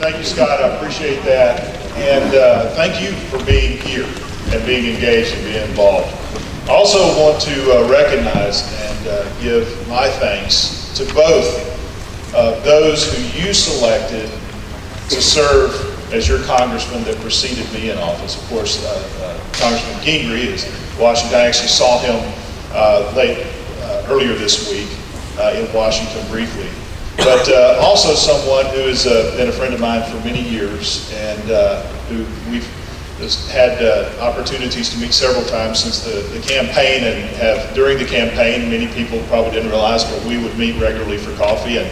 Thank you, Scott. I appreciate that. And thank you for being here and being engaged and being involved. I also want to recognize and give my thanks to both those who you selected to serve as your congressman that preceded me in office. Of course, Congressman Gingrey is Washington. I actually saw him earlier this week in Washington briefly. But also someone who has been a friend of mine for many years and who we've had opportunities to meet several times since the campaign, and have during the campaign, many people probably didn't realize, but we would meet regularly for coffee. And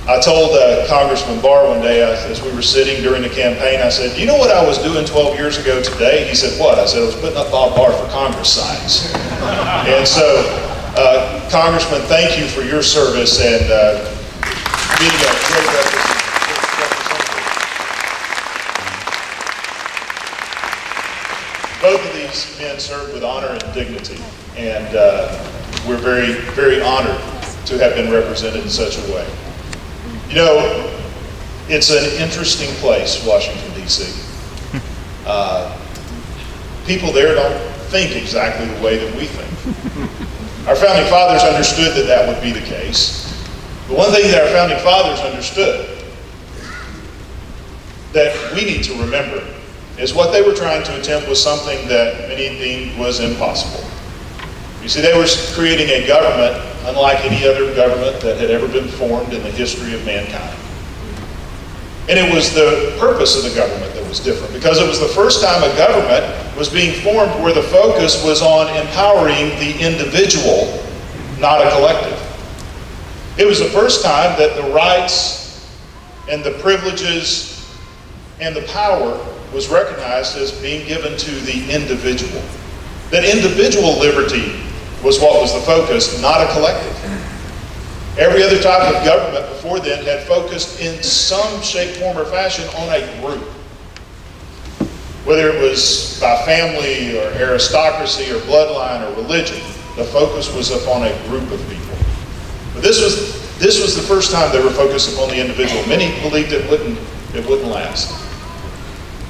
I told Congressman Barr one day, as we were sitting during the campaign, I said, "Do you know what I was doing 12 years ago today?" He said, "What?" I said, "I was putting up Bob Barr for Congress signs." And so, Congressman, thank you for your service and being a great representative. Both of these men served with honor and dignity, and we're very, very honored to have been represented in such a way. You know, it's an interesting place, Washington, D.C. People there don't think exactly the way that we think. Our founding fathers understood that that would be the case. But one thing that our founding fathers understood that we need to remember is what they were trying to attempt was something that many deemed was impossible. You see, they were creating a government unlike any other government that had ever been formed in the history of mankind. And it was the purpose of the government that was different, because it was the first time a government was being formed where the focus was on empowering the individual, not a collective. It was the first time that the rights and the privileges and the power was recognized as being given to the individual. That individual liberty was what was the focus, not a collective. Every other type of government before then had focused in some shape, form, or fashion on a group. Whether it was by family or aristocracy or bloodline or religion, the focus was upon a group of people. But this was the first time they were focused upon the individual. Many believed it wouldn't last.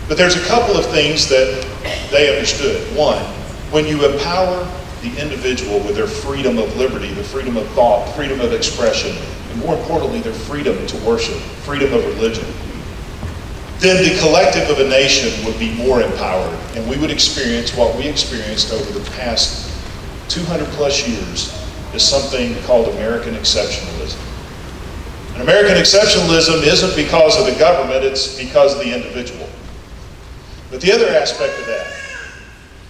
But there's a couple of things that they understood. One, when you empower the individual with their freedom of liberty, the freedom of thought, freedom of expression, and more importantly, their freedom to worship, freedom of religion, then the collective of a nation would be more empowered, and we would experience what we experienced over the past 200 plus years is something called American exceptionalism. And American exceptionalism isn't because of the government, it's because of the individual. But the other aspect of that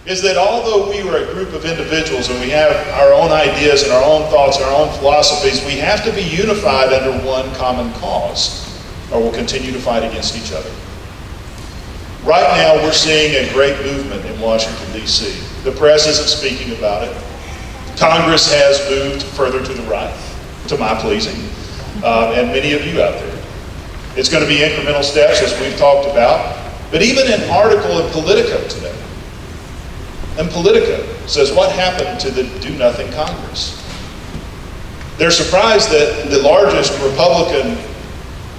is that although we are a group of individuals and we have our own ideas and our own thoughts and our own philosophies, we have to be unified under one common cause, or we'll continue to fight against each other. Right now, we're seeing a great movement in Washington, D.C. The press isn't speaking about it. Congress has moved further to the right, to my pleasing, and many of you out there. It's going to be incremental steps, as we've talked about. But even an article in Politico today, and Politico says, what happened to the do-nothing Congress? They're surprised that the largest Republican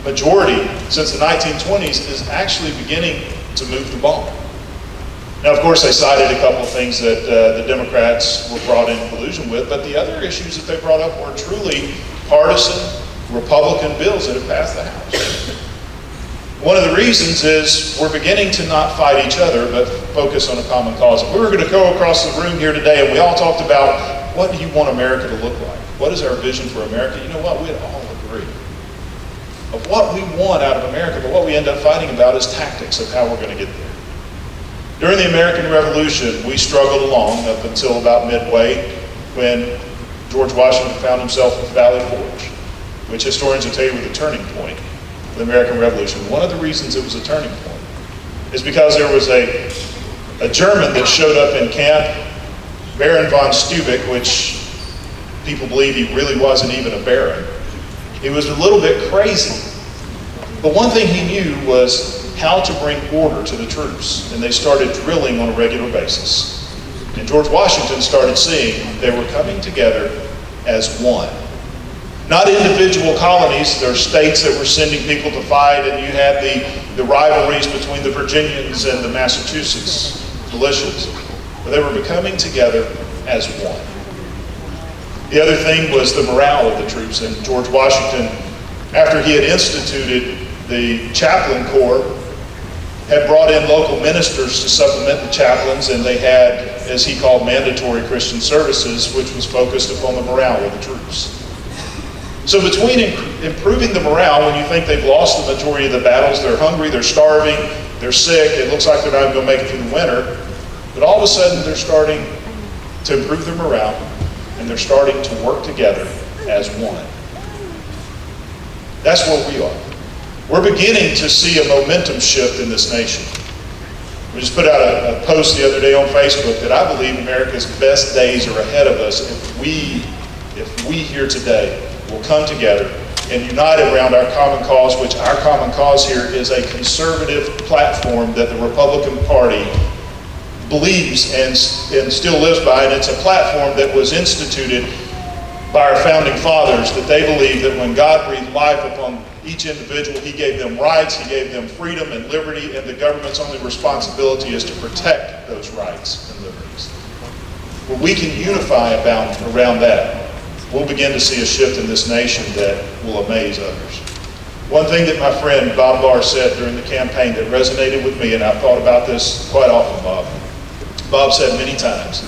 majority since the 1920s is actually beginning to move the ball. Now, of course, they cited a couple of things that the Democrats were brought in collusion with, but the other issues that they brought up were truly partisan Republican bills that have passed the House. One of the reasons is we're beginning to not fight each other, but focus on a common cause. If we were going to go across the room here today and we all talked about what do you want America to look like? What is our vision for America? You know what? We'd all agree of what we want out of America, but what we end up fighting about is tactics of how we're going to get there. During the American Revolution, we struggled along up until about midway when George Washington found himself at Valley Forge, which historians will tell you was a turning point. The American Revolution. One of the reasons it was a turning point is because there was a German that showed up in camp, Baron von Steubeck, which people believe he really wasn't even a baron. He was a little bit crazy. But one thing he knew was how to bring order to the troops, and they started drilling on a regular basis. And George Washington started seeing they were coming together as one. Not individual colonies. There are states that were sending people to fight, and you had the rivalries between the Virginians and the Massachusetts militias. But they were becoming together as one. The other thing was the morale of the troops. And George Washington, after he had instituted the chaplain corps, had brought in local ministers to supplement the chaplains, and they had, as he called, mandatory Christian services, which was focused upon the morale of the troops. So between improving the morale, when you think they've lost the majority of the battles, they're hungry, they're starving, they're sick, it looks like they're not going to make it through the winter, but all of a sudden they're starting to improve their morale, and they're starting to work together as one. That's where we are. We're beginning to see a momentum shift in this nation. We just put out a post the other day on Facebook that I believe America's best days are ahead of us if we here today will come together and unite around our common cause, which our common cause here is a conservative platform that the Republican Party believes and still lives by, and it's a platform that was instituted by our founding fathers, that they believe that when God breathed life upon each individual, he gave them rights, he gave them freedom and liberty, and the government's only responsibility is to protect those rights and liberties. When we can unify around that, we'll begin to see a shift in this nation that will amaze others. One thing that my friend Bob Barr said during the campaign that resonated with me, and I've thought about this quite often, Bob. Bob said many times,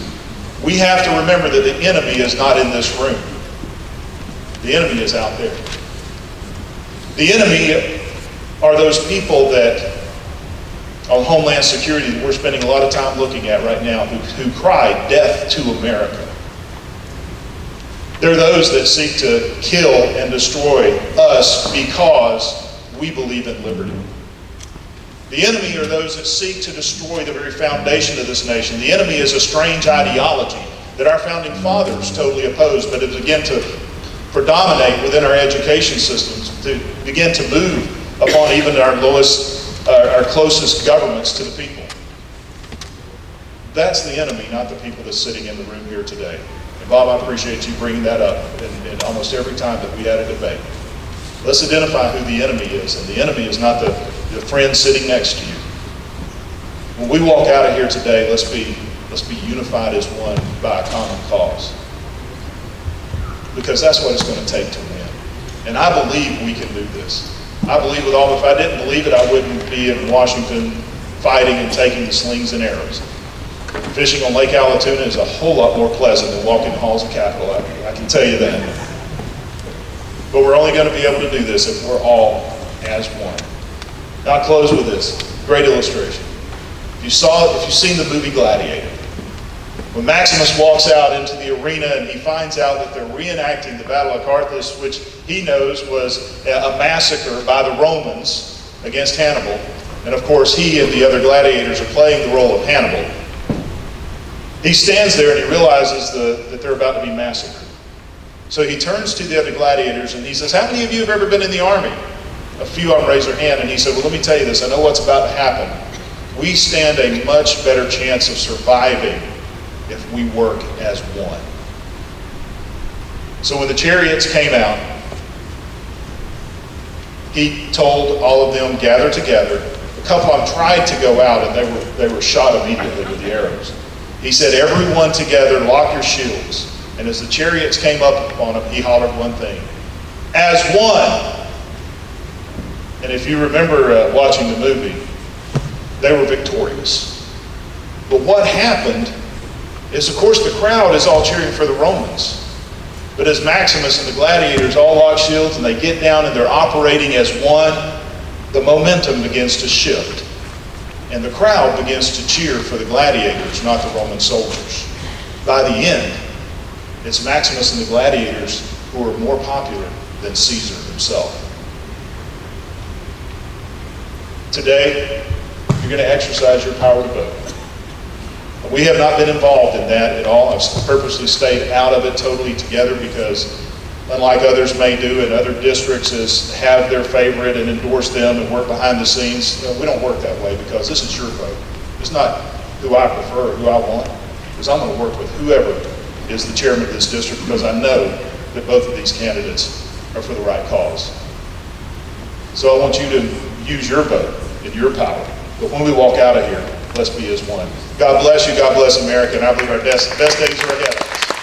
we have to remember that the enemy is not in this room. The enemy is out there. The enemy are those people that, on Homeland Security, that we're spending a lot of time looking at right now, who cry death to America. They're those that seek to kill and destroy us because we believe in liberty. The enemy are those that seek to destroy the very foundation of this nation. The enemy is a strange ideology that our founding fathers totally opposed, but it began to predominate within our education systems, to begin to move upon even our closest governments to the people. That's the enemy, not the people that's sitting in the room here today. And Bob, I appreciate you bringing that up in almost every time that we had a debate. Let's identify who the enemy is, and the enemy is not the friend sitting next to you. When we walk out of here today, let's be unified as one by a common cause. Because that's what it's going to take to win. And I believe we can do this. I believe with all, if I didn't believe it, I wouldn't be in Washington fighting and taking the slings and arrows. Fishing on Lake Allatoona is a whole lot more pleasant than walking the halls of Capitol. I can tell you that. But we're only going to be able to do this if we're all as one. Now I'll close with this great illustration. If you've seen the movie Gladiator, when Maximus walks out into the arena and he finds out that they're reenacting the Battle of Carthage, which he knows was a massacre by the Romans against Hannibal, and of course he and the other gladiators are playing the role of Hannibal, he stands there and he realizes that they're about to be massacred. So he turns to the other gladiators and he says, how many of you have ever been in the army? A few of them raised their hand, and he said, well, let me tell you this, I know what's about to happen. We stand a much better chance of surviving if we work as one. So when the chariots came out, he told all of them, gather together. A couple of them tried to go out, and they were shot immediately with the arrows. He said, everyone together, lock your shields. And as the chariots came up upon him, he hollered one thing, as one. And if you remember watching the movie, they were victorious. But what happened is, of course, the crowd is all cheering for the Romans. But as Maximus and the gladiators all lock shields and they get down and they're operating as one, the momentum begins to shift. And the crowd begins to cheer for the gladiators, not the Roman soldiers. By the end, it's Maximus and the gladiators who are more popular than Caesar himself. Today, you're going to exercise your power to vote. We have not been involved in that at all. I've purposely stayed out of it totally together because, unlike others may do in other districts, is have their favorite and endorse them and work behind the scenes. No, we don't work that way because this is your vote. It's not who I prefer or who I want. Because I'm going to work with whoever is the chairman of this district, because I know that both of these candidates are for the right cause. So I want you to use your vote and your power. But when we walk out of here, let's be as one. God bless you. God bless America. And I believe our best days are ahead of us.